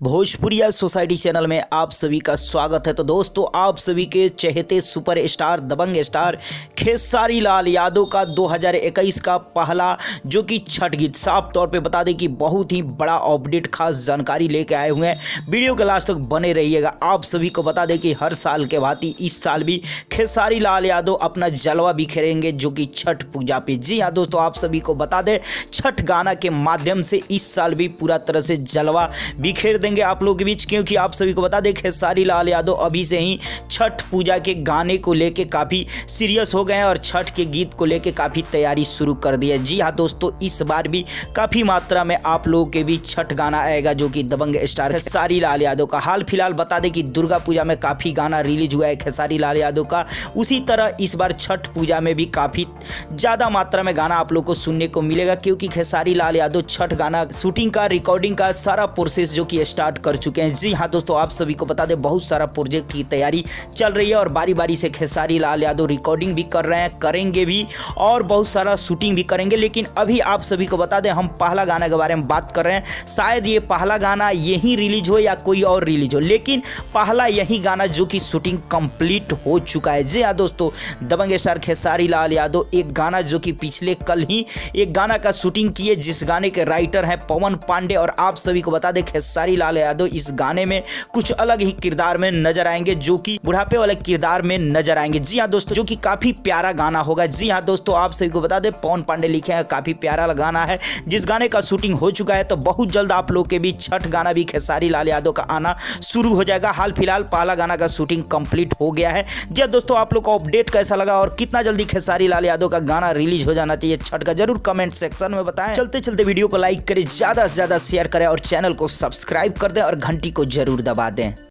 भोजपुरिया society channel में आप सभी का स्वागत है। तो दोस्तों, आप सभी के चहेते सुपरस्टार दबंग स्टार खेसारी लाल यादव का 2021 का पहला जो कि छठ गीत, साफ तौर पे बता दें कि बहुत ही बड़ा अपडेट, खास जानकारी लेके आए हुए हैं। वीडियो के लास्ट तक बने रहिएगा। आप सभी को बता दें कि हर साल के भांति इस साल भी खेसारी लाल यादव अपना जलवा बिखेरेंगे जो कि छठ पूजा पे। जी हाँ दोस्तों, आप सभी को बता दें छठ गाना के माध्यम से इस साल भी पूरा तरह से जलवा बिखेर देंगे आप लोगों के बीच, क्योंकि आप सभी को बता दें खेसारी लाल यादव अभी से ही छठ पूजा के गाने को लेके काफी सीरियस हो गए हैं और छठ के गीत को लेके काफी तैयारी शुरू कर दी है। जी हाँ दोस्तों, इस बार भी काफी मात्रा में आप लोगों के बीच छठ गाना आएगा जो कि दबंग स्टार खेसारी लाल यादव का। हाल फिलहाल बता दें कि दुर्गा पूजा में काफी गाना रिलीज हुआ है खेसारी लाल यादव का, उसी तरह इस बार छठ पूजा में भी काफी ज्यादा मात्रा में गाना आप लोग को सुनने को मिलेगा, क्योंकि खेसारी लाल यादव छठ गाना शूटिंग का, रिकॉर्डिंग का सारा प्रोसेस जो कि स्टार्ट कर चुके हैं। जी हाँ दोस्तों, आप सभी को बता दें बहुत सारा प्रोजेक्ट की तैयारी चल रही है और बारी बारी से खेसारी लाल यादव रिकॉर्डिंग भी कर रहे हैं, करेंगे भी और बहुत सारा शूटिंग भी करेंगे। लेकिन अभी आप सभी को बता दें हम पहला गाना के बारे में बात कर रहे हैं। शायद ये पहला गाना यही रिलीज हो या कोई और रिलीज हो, लेकिन पहला यही गाना जो कि शूटिंग कंप्लीट हो चुका है। जी हाँ दोस्तों, दबंग स्टार खेसारी लाल यादव एक गाना जो कि पिछले कल ही एक गाना का शूटिंग किए, जिस गाने के राइटर हैं पवन पांडे, और आप सभी को बता दें खेसारी लाल यादव इस गाने में कुछ अलग ही किरदार में नजर आएंगे, जो कि बुढ़ापे वाले किरदार में नजर आएंगे। जी हाँ दोस्तों, जो कि काफी प्यारा गाना होगा। जी हाँ दोस्तों, आप सभी को बता दें पवन पांडे लिखे हैं, काफी प्यारा गाना है, जिस गाने का शूटिंग हो चुका है। तो बहुत जल्द आप लोग के बीच छठ गाना भी खेसारी लाल यादव का आना शुरू हो जाएगा। हाल फिलहाल पहला गाना का शूटिंग कंप्लीट हो गया है। जी हाँ दोस्तों, आप लोग को अपडेट कैसा लगा और कितना जल्दी खेसारी लाल यादव का गाना रिलीज हो जाना चाहिए छठ का, जरूर कमेंट सेक्शन में बताएं। चलते चलते वीडियो को लाइक करें, ज्यादा से ज्यादा शेयर करें और चैनल को सब्सक्राइब कर दें और घंटी को जरूर दबा दें।